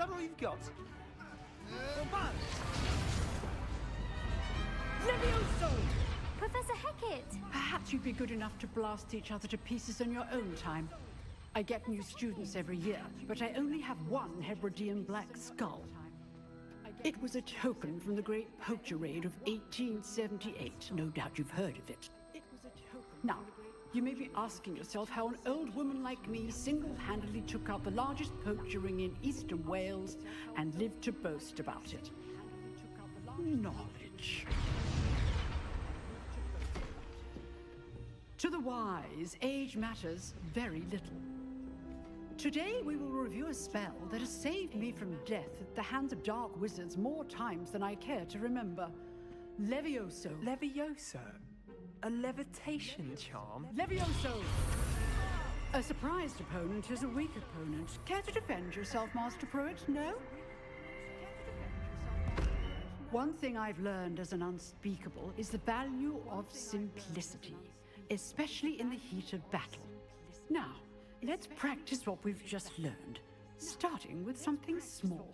that all you've got? Levioso! Professor Hecat! Perhaps you'd be good enough to blast each other to pieces in your own time. I get new students every year, but I only have one Hebridean black skull. It was a token from the Great Poacher Raid of 1878. No doubt you've heard of it. Now, you may be asking yourself how an old woman like me single-handedly took out the largest poacher ring in eastern Wales and lived to boast about it. Knowledge. To the wise, age matters very little. Today we will review a spell that has saved me from death at the hands of dark wizards more times than I care to remember. Levioso. Levioso? A levitation charm? Levioso! A surprised opponent is a weak opponent. Care to defend yourself, Master Pruitt? No? One thing I've learned as an unspeakable is the value of simplicity, especially in the heat of battle. Now, let's practice what we've just learned, starting with something small.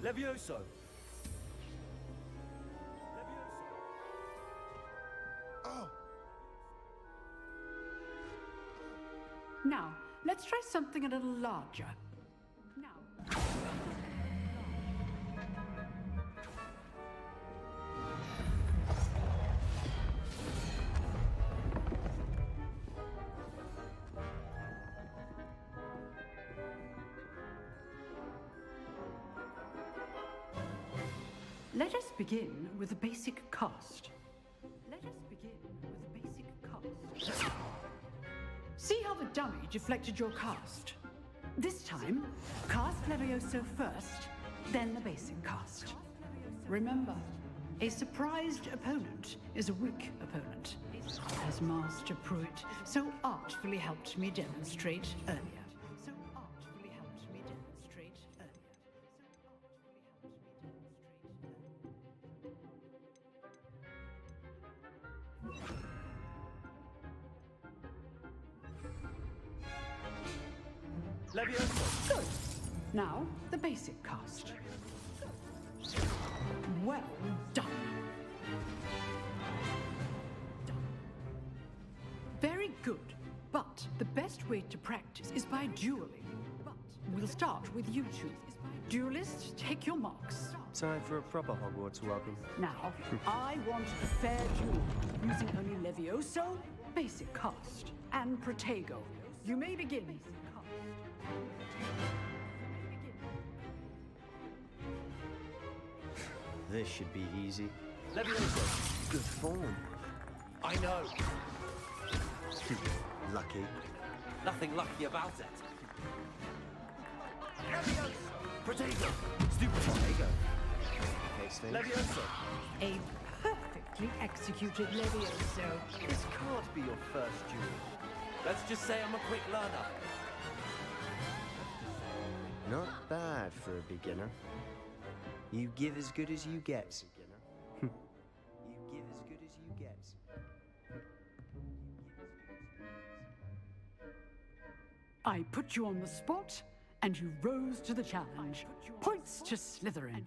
Levioso! Oh! Now, let's try something a little larger. Now. Let us begin with a basic cast. See how the dummy deflected your cast? This time, cast Levioso first, then the basic cast. Remember, a surprised opponent is a weak opponent, as Master Pruitt so artfully helped me demonstrate earlier. Levioso! Good. Now, the basic cast. Well done. Very good. But the best way to practice is by dueling. We'll start with you two. Duelists, take your marks. Time for a proper Hogwarts welcome. Now, I want a fair duel, using only Levioso, basic cast, and Protego. You may begin. This should be easy. Levioso! Good form. I know! Lucky. Nothing lucky about it. Levioso! Protego! Stupid Protego! Case thing. Levioso! A perfectly executed Levioso. This can't be your first duel. Let's just say I'm a quick learner. Not bad for a beginner. You give as good as you get. You give as good as you get. I put you on the spot, and you rose to the challenge. Points to Slytherin.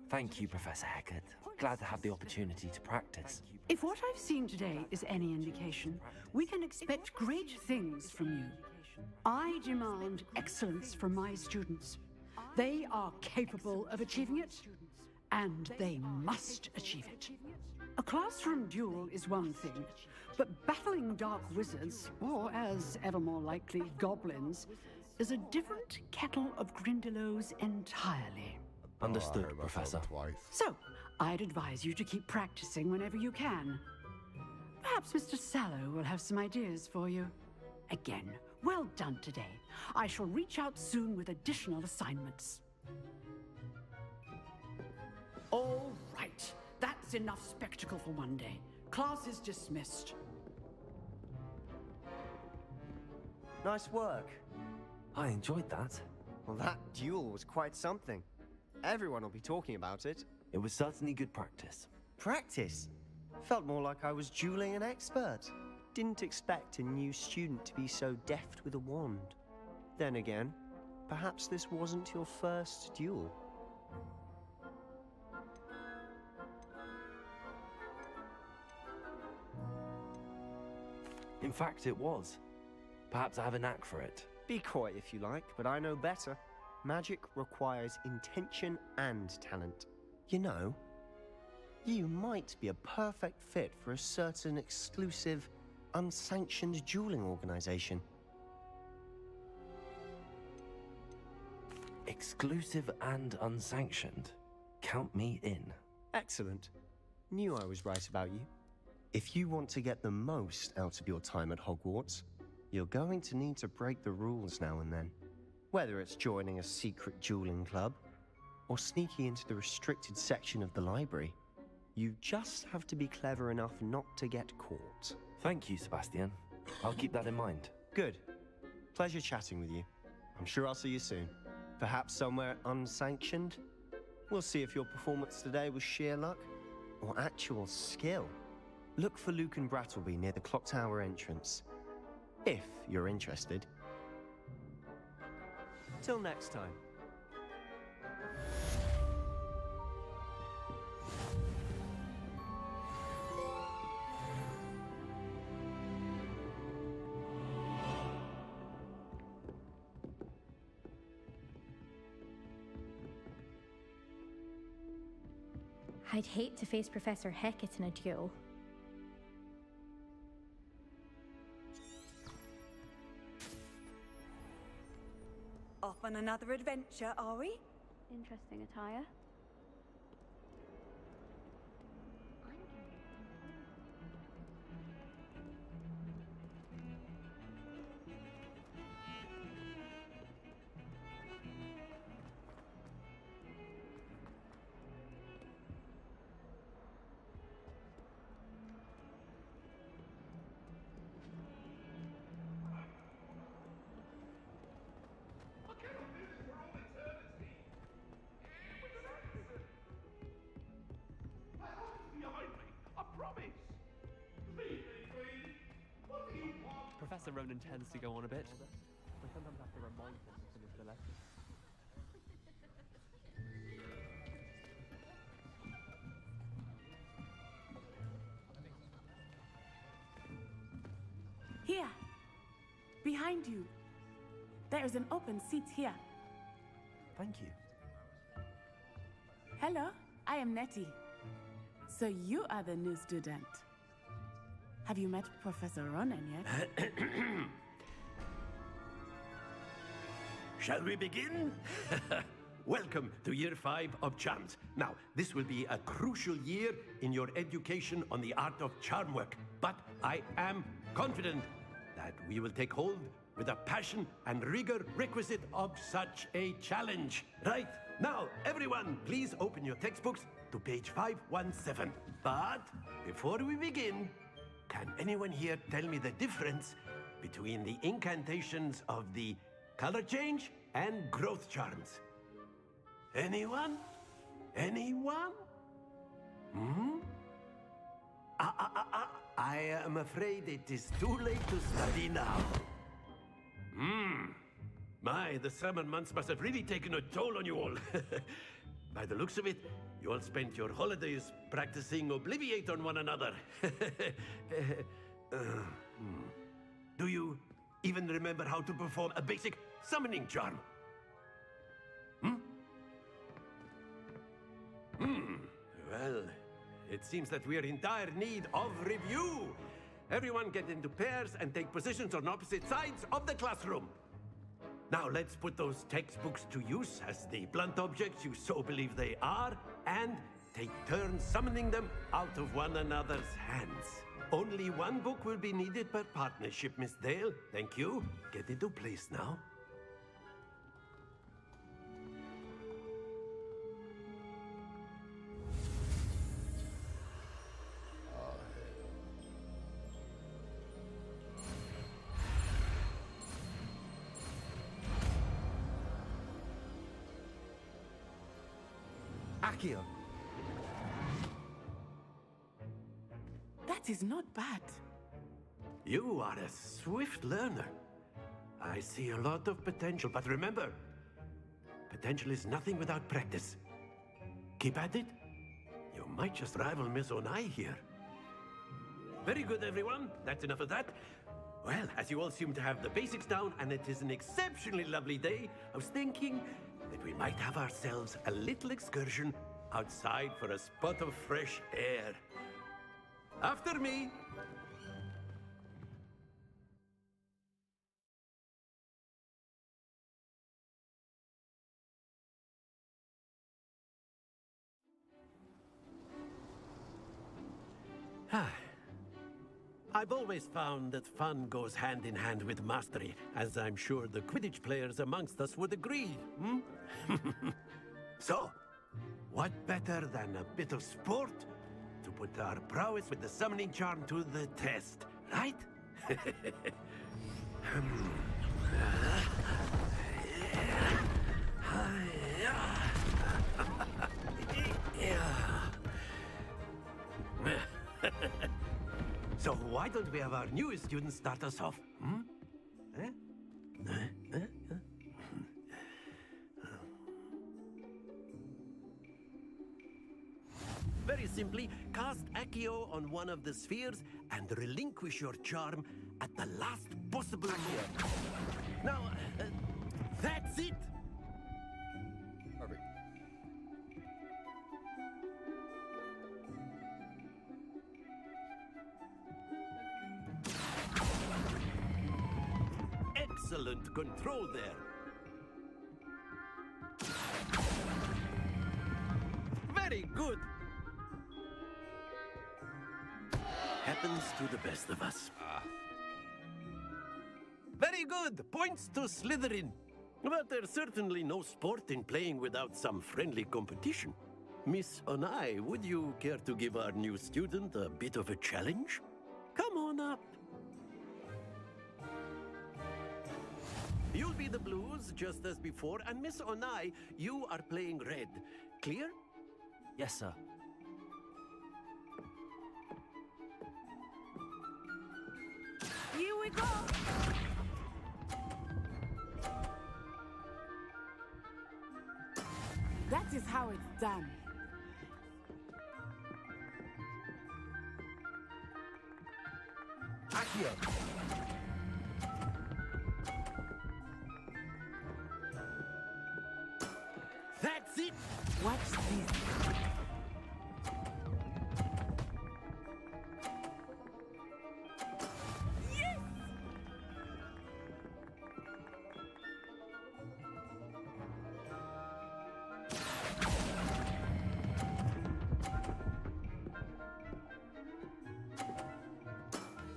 Thank you, Professor Hecat. Glad to have the opportunity to practice. If what I've seen today is any indication, we can expect great things from you. I demand excellence from my students. They are capable of achieving it, and they must achieve it. A classroom duel is one thing, but battling dark wizards, or as ever more likely, goblins, is a different kettle of Grindylows entirely. Understood, I heard Professor. myself twice. So, I'd advise you to keep practicing whenever you can. Perhaps Mr. Sallow will have some ideas for you. Again, well done today. I shall reach out soon with additional assignments. All right. That's enough spectacle for one day. Class is dismissed. Nice work. I enjoyed that. Well, that duel was quite something. Everyone will be talking about it. It was certainly good practice. Practice? Felt more like I was dueling an expert. Didn't expect a new student to be so deft with a wand. Then again, perhaps this wasn't your first duel. In fact, it was. Perhaps I have a knack for it. Be coy if you like, but I know better. Magic requires intention and talent. You know, you might be a perfect fit for a certain exclusive, unsanctioned dueling organization. Exclusive and unsanctioned. Count me in. Excellent. Knew I was right about you. If you want to get the most out of your time at Hogwarts, you're going to need to break the rules now and then. Whether it's joining a secret dueling club, or sneaking into the restricted section of the library, you just have to be clever enough not to get caught. Thank you, Sebastian. I'll keep that in mind. Good. Pleasure chatting with you. I'm sure I'll see you soon. Perhaps somewhere unsanctioned? We'll see if your performance today was sheer luck, or actual skill. Look for Luke and Brattleby near the Clock Tower entrance. If you're interested. Till next time. I'd hate to face Professor Hecat in a duel. Off on another adventure, are we? Interesting attire. Professor Ronan tends to go on a bit. I sometimes have to remind him to finish the lesson. Here. Behind you. There is an open seat here. Thank you. Hello, I am Nettie. So you are the new student. Have you met Professor Ronan yet? Shall we begin? Welcome to Year 5 of Charms. Now, this will be a crucial year in your education on the art of charm work. But I am confident that we will take hold with the passion and rigor requisite of such a challenge. Right, now, everyone, please open your textbooks to page 517. But before we begin, can anyone here tell me the difference between the incantations of the color change and growth charms? Anyone? Anyone? I am afraid it is too late to study now. My, the summer months must have really taken a toll on you all. By the looks of it, you all spent your holidays practicing Obliviate on one another. Do you even remember how to perform a basic summoning charm? Well, it seems that we are in dire need of review. Everyone get into pairs and take positions on opposite sides of the classroom. Now let's put those textbooks to use as the blunt objects you so believe they are, and take turns summoning them out of one another's hands. Only one book will be needed per partnership, Miss Dale. Thank you. Get into place now. Accio! That is not bad. You are a swift learner. I see a lot of potential, but remember, potential is nothing without practice. Keep at it. You might just rival Miss Onai here. Very good, everyone. That's enough of that. Well, as you all seem to have the basics down, and it is an exceptionally lovely day, I was thinking that we might have ourselves a little excursion outside for a spot of fresh air. After me! I've always found that fun goes hand in hand with mastery, as I'm sure the Quidditch players amongst us would agree, So, what better than a bit of sport to put our prowess with the summoning charm to the test, right? So why don't we have our newest student start us off? Very simply, cast Accio on one of the spheres and relinquish your charm at the last possible moment. Now, that's it! Perfect. Excellent control there. Very good. Happens to the best of us. Very good. Points to Slytherin. But there's certainly no sport in playing without some friendly competition. Miss Onai, would you care to give our new student a bit of a challenge? Come on up. You'll be the blues, just as before, and Miss Onai, you are playing red. Clear? Yes, sir. Here we go! That is how it's done. Accio! That's it! Watch this.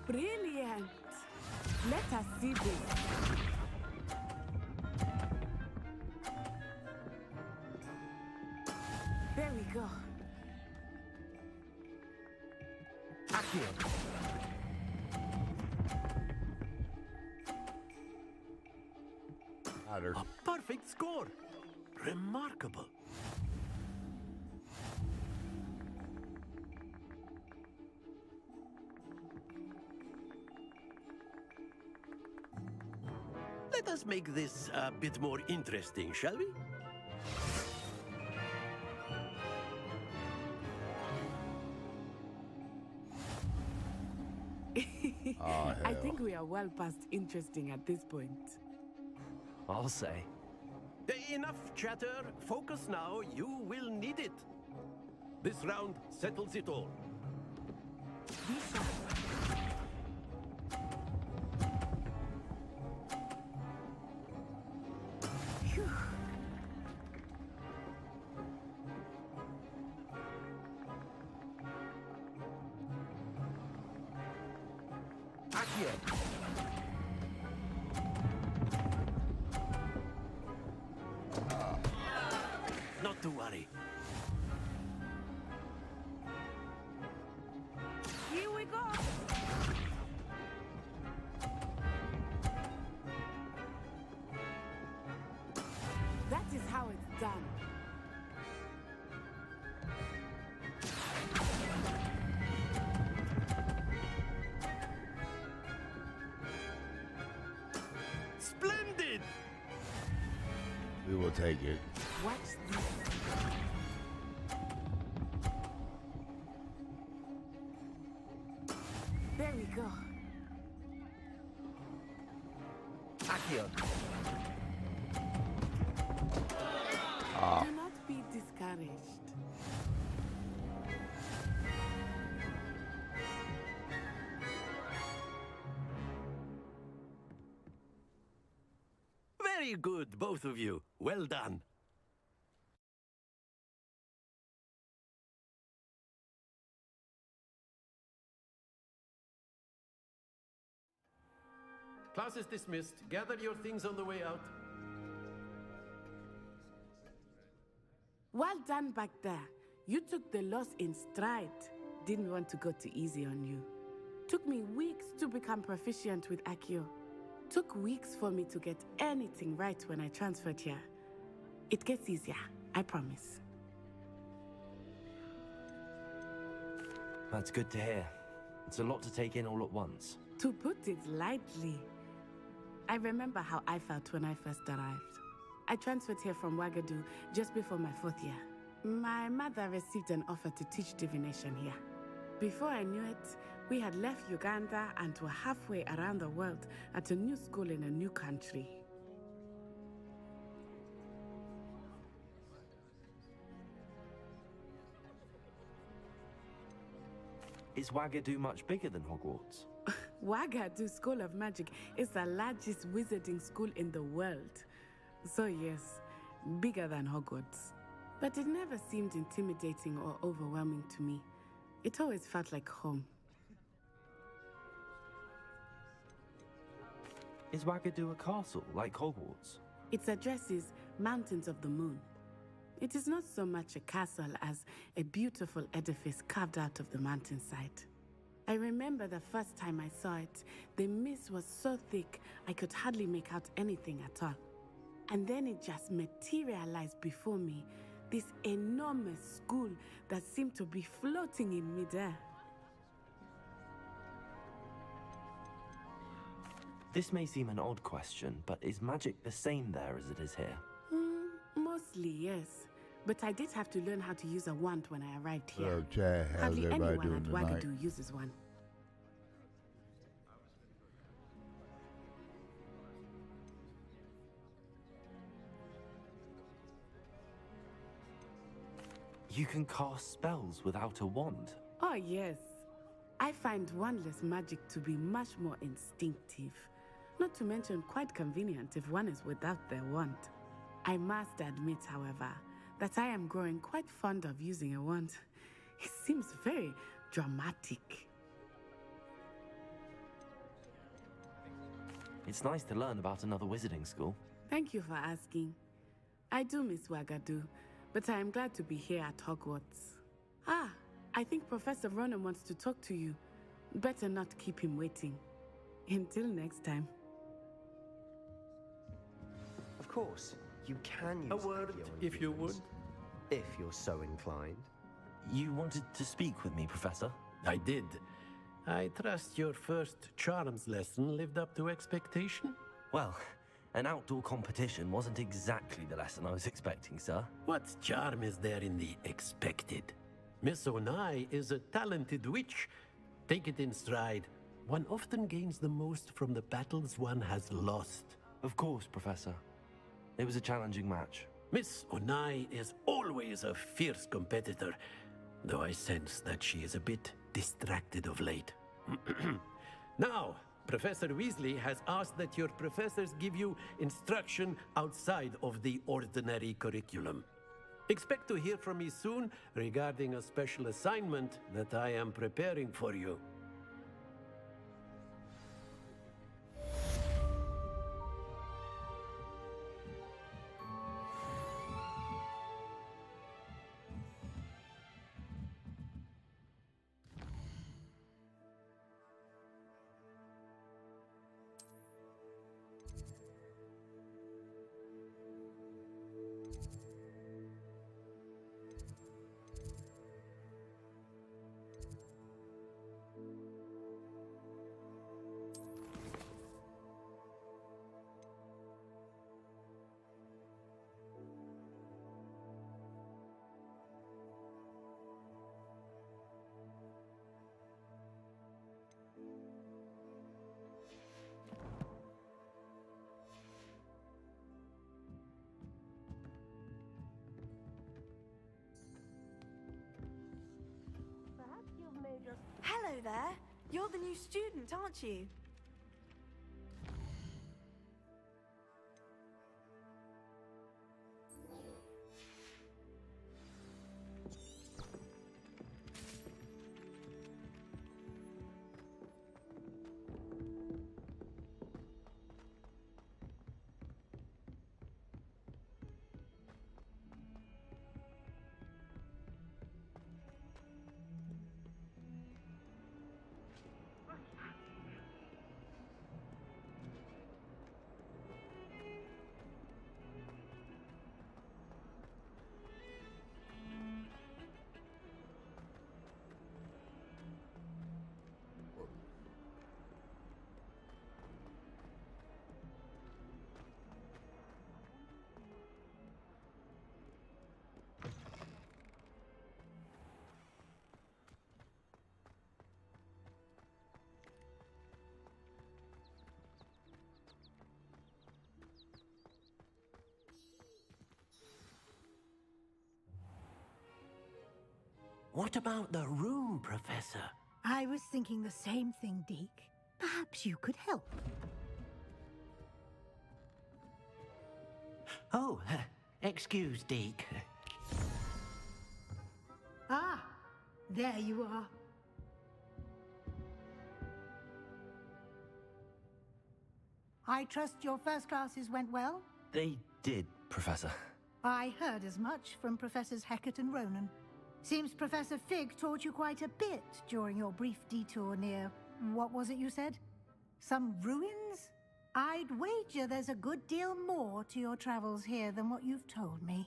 Brilliant! Let us see this. There we go. Accio! Matter. A perfect score! Remarkable. Let us make this a bit more interesting, shall we? I think we are well past interesting at this point. I'll say. Enough chatter. Focus now. You will need it. This round settles it all. Be sharp. Accio! Not to worry. Here we go. That is how it's done. Splendid! We will take it. Watch this. There we go. Accio! Do not be discouraged. Very good, both of you. Well done. Class is dismissed. Gather your things on the way out. Well done back there. You took the loss in stride. Didn't want to go too easy on you. Took me weeks to become proficient with Accio. Took weeks for me to get anything right when I transferred here. It gets easier, I promise. That's good to hear. It's a lot to take in all at once. To put it lightly, I remember how I felt when I first arrived. I transferred here from Wagadu just before my 4th year. My mother received an offer to teach divination here. Before I knew it, we had left Uganda and were halfway around the world at a new school in a new country. Is Wagadu much bigger than Hogwarts? Wagadu School of Magic is the largest wizarding school in the world. So yes, bigger than Hogwarts. But it never seemed intimidating or overwhelming to me. It always felt like home. Is Wagadu a castle, like Hogwarts? Its address is Mountains of the Moon. It is not so much a castle as a beautiful edifice carved out of the mountainside. I remember the first time I saw it, the mist was so thick I could hardly make out anything at all. And then it just materialized before me, this enormous school that seemed to be floating in midair. This may seem an odd question, but is magic the same there as it is here? Mostly, yes. But I did have to learn how to use a wand when I arrived here. Well, Chad, how's Hardly everybody anyone doing at tonight? Wagadu uses one. You can cast spells without a wand. Oh, yes. I find wandless magic to be much more instinctive. Not to mention quite convenient if one is without their wand. I must admit, however, that I am growing quite fond of using a wand. It seems very dramatic. It's nice to learn about another wizarding school. Thank you for asking. I do miss Wagadu, but I am glad to be here at Hogwarts. Ah, I think Professor Ronen wants to talk to you. Better not keep him waiting. Until next time. Of course, you can use A word, Accio on if you humans, would. if you're so inclined. You wanted to speak with me, Professor? I did. I trust your first charms lesson lived up to expectation? Well, an outdoor competition wasn't exactly the lesson I was expecting, sir. What charm is there in the expected? Miss Onai is a talented witch. Take it in stride. One often gains the most from the battles one has lost. Of course, Professor. It was a challenging match. Miss Onai is always a fierce competitor, though I sense that she is a bit distracted of late. Now, Professor Weasley has asked that your professors give you instruction outside of the ordinary curriculum. Expect to hear from me soon regarding a special assignment that I am preparing for you. there. You're the new student, aren't you? What about the room, Professor? I was thinking the same thing, Deke. Perhaps you could help. Oh, excuse, Deke. Ah, there you are. I trust your first classes went well? They did, Professor. I heard as much from Professors Hecat and Ronan. Seems Professor Fig taught you quite a bit during your brief detour near... what was it you said? Some ruins? I'd wager there's a good deal more to your travels here than what you've told me.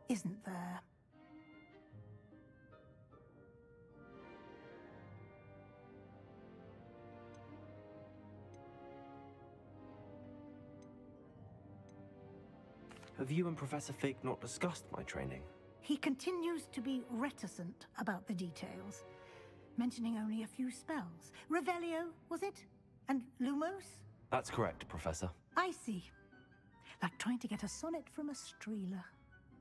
Isn't there? Have you and Professor Fig not discussed my training? He continues to be reticent about the details, mentioning only a few spells. Revelio, was it? And Lumos? That's correct, Professor. I see. Like trying to get a sonnet from a streeler.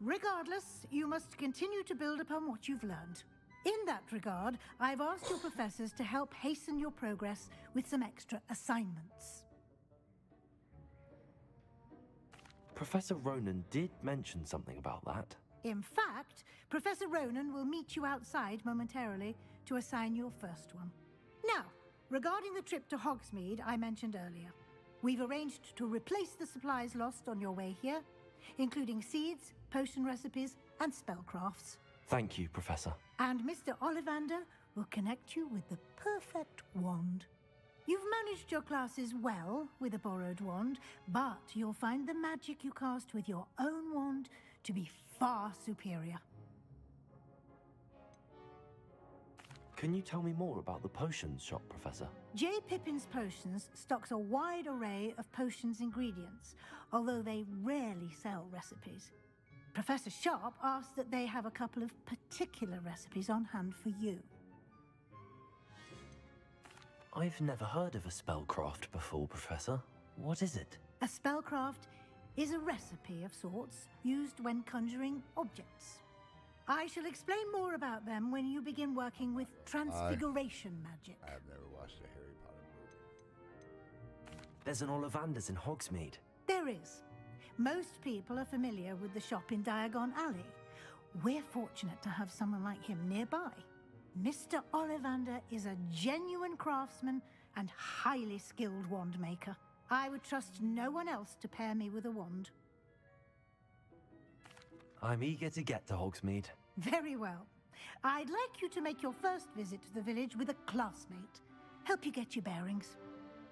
Regardless, you must continue to build upon what you've learned. In that regard, I've asked your professors to help hasten your progress with some extra assignments. Professor Ronan did mention something about that. In fact, Professor Ronan will meet you outside momentarily to assign your first one. Now, regarding the trip to Hogsmeade I mentioned earlier, we've arranged to replace the supplies lost on your way here, including seeds, potion recipes, and spellcrafts. Thank you, Professor. And Mr. Ollivander will connect you with the perfect wand. You've managed your classes well with a borrowed wand, but you'll find the magic you cast with your own wand to be far superior. Can you tell me more about the potions shop, Professor? J. Pippin's Potions stocks a wide array of potions ingredients, although they rarely sell recipes. Professor Sharp asked that they have a couple of particular recipes on hand for you. I've never heard of a spellcraft before, Professor. What is it? A spellcraft is a recipe of sorts used when conjuring objects. I shall explain more about them when you begin working with transfiguration magic. I have never watched a Harry Potter movie. There's an Ollivander's in Hogsmeade. There is. Most people are familiar with the shop in Diagon Alley. We're fortunate to have someone like him nearby. Mr. Ollivander is a genuine craftsman and highly skilled wand maker. I would trust no one else to pair me with a wand. I'm eager to get to Hogsmeade. Very well. I'd like you to make your first visit to the village with a classmate. Help you get your bearings.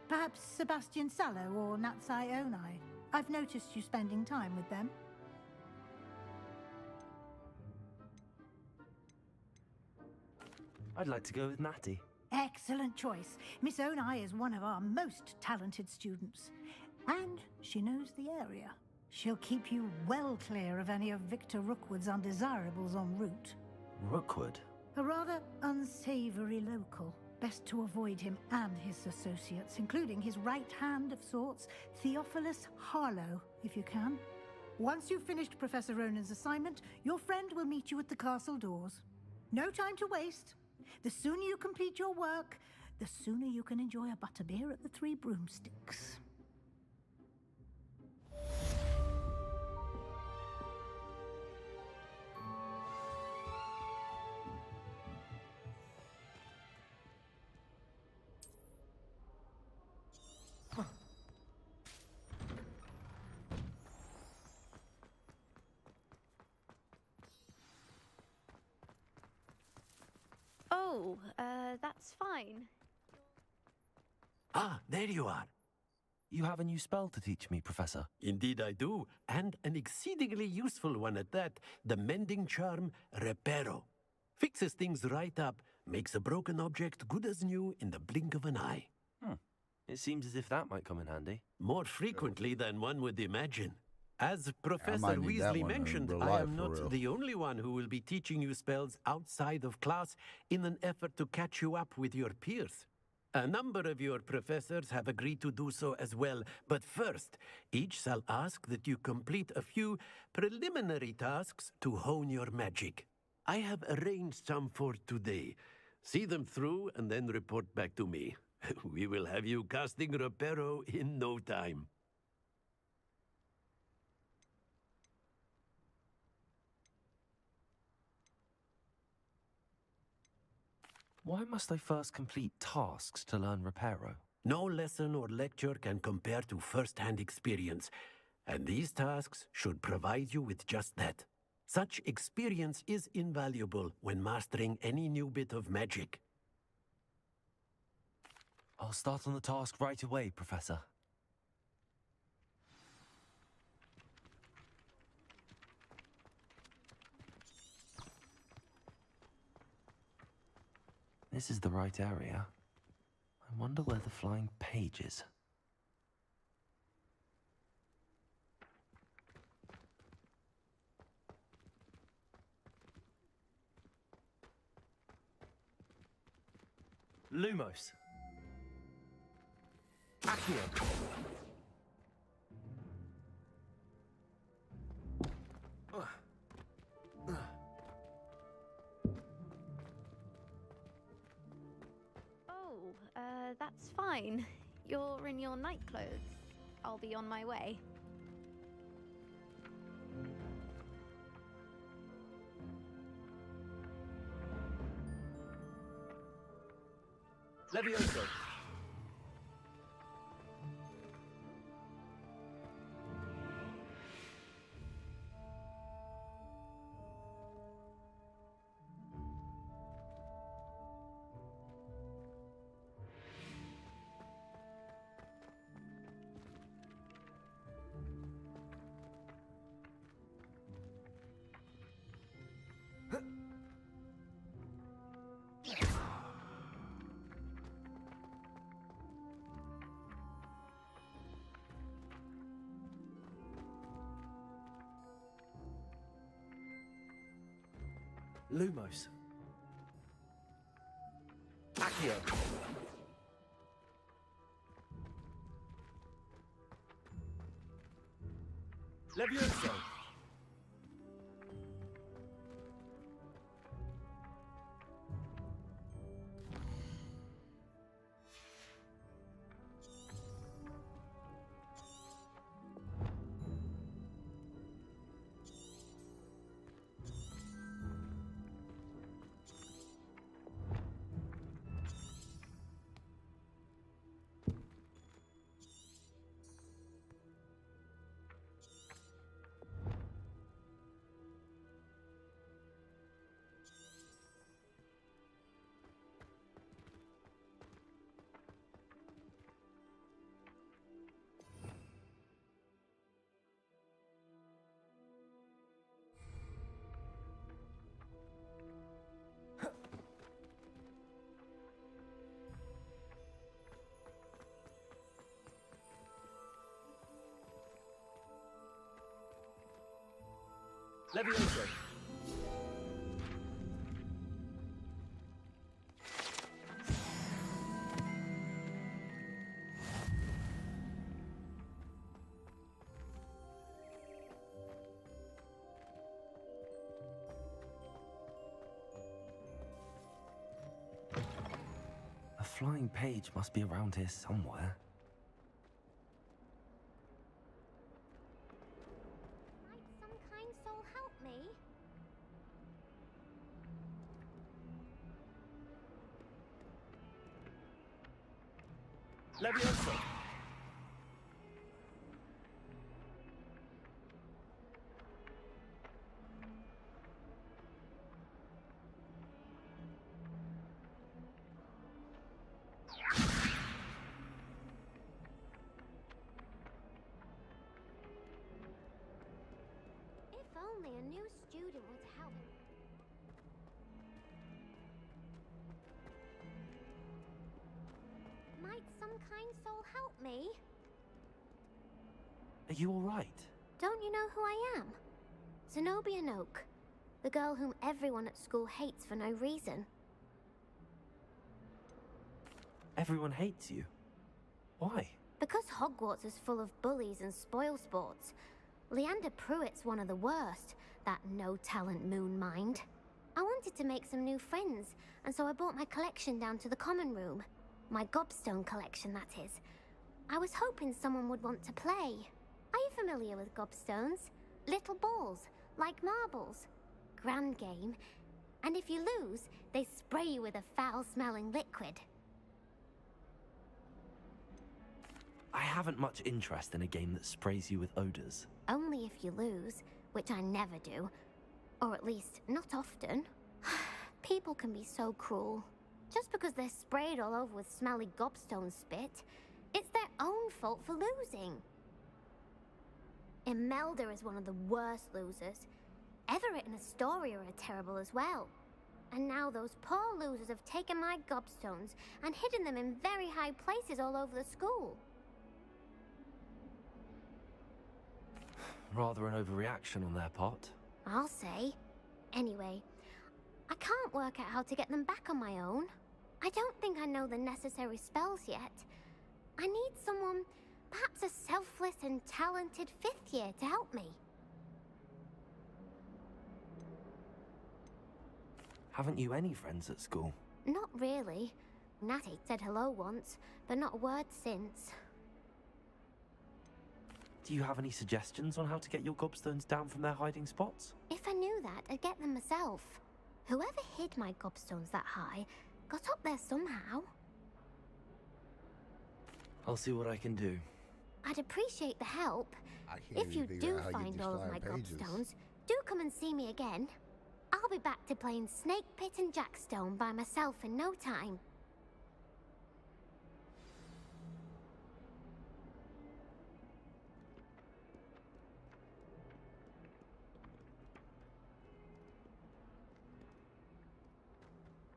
Perhaps Sebastian Sallow or Natsai Onai. I've noticed you spending time with them. I'd like to go with Natty. Excellent choice. Miss Onai is one of our most talented students. And she knows the area. She'll keep you well clear of any of Victor Rookwood's undesirables en route. Rookwood? A rather unsavory local. Best to avoid him and his associates, including his right hand of sorts, Theophilus Harlow, if you can. Once you've finished Professor Ronan's assignment, your friend will meet you at the castle doors. No time to waste. The sooner you complete your work, the sooner you can enjoy a butterbeer at the Three Broomsticks. Oh, that's fine. Ah, there you are. You have a new spell to teach me, Professor. Indeed I do, and an exceedingly useful one at that. The mending charm, Reparo. Fixes things right up, makes a broken object good as new in the blink of an eye. It seems as if that might come in handy. More frequently than one would imagine. As Professor might need that Weasley one in mentioned, real I life, am for not real. the only one who will be teaching you spells outside of class in an effort to catch you up with your peers. A number of your professors have agreed to do so as well, but first, each shall ask that you complete a few preliminary tasks to hone your magic. I have arranged some for today. See them through and then report back to me. We will have you casting Reparo in no time. Why must I first complete tasks to learn Reparo? No lesson or lecture can compare to first-hand experience, and these tasks should provide you with just that. Such experience is invaluable when mastering any new bit of magic. I'll start on the task right away, Professor. This is the right area. I wonder where the flying page is. Lumos. Accio. Oh, that's fine. You're in your night clothes. I'll be on my way. Levioso. Lumos. Accio. Levioso. Levioso. flying page must be around here somewhere. Might some kind soul help me? Levioso! If only a new student would help. Might some kind soul help me? Are you alright? Don't you know who I am? Zenobia Noak, the girl whom everyone at school hates for no reason. Everyone hates you. Why? Because Hogwarts is full of bullies and spoilsports. Leander Pruitt's one of the worst, that no-talent moon mind. I wanted to make some new friends, and so I brought my collection down to the common room. My gobstone collection, that is. I was hoping someone would want to play. Are you familiar with gobstones? Little balls, like marbles. Grand game. And if you lose, they spray you with a foul-smelling liquid. I haven't much interest in a game that sprays you with odors. Only if you lose, which I never do. Or at least, not often. People can be so cruel. Just because they're sprayed all over with smelly gobstone spit, it's their own fault for losing. Imelda is one of the worst losers. Everett and Astoria are terrible as well. And now those poor losers have taken my gobstones and hidden them in very high places all over the school. Rather an overreaction on their part. I'll say. Anyway, I can't work out how to get them back on my own. I don't think I know the necessary spells yet. I need someone, perhaps a selfless and talented 5th year to help me. Haven't you any friends at school? Not really. Natty said hello once, but not a word since. Do you have any suggestions on how to get your gobstones down from their hiding spots? If I knew that, I'd get them myself. Whoever hid my gobstones that high got up there somehow. I'll see what I can do. I'd appreciate the help. I can't If you even do figure out how you find get all these of my flying pages. gobstones, do come and see me again. I'll be back to playing Snake Pit and Jackstone by myself in no time.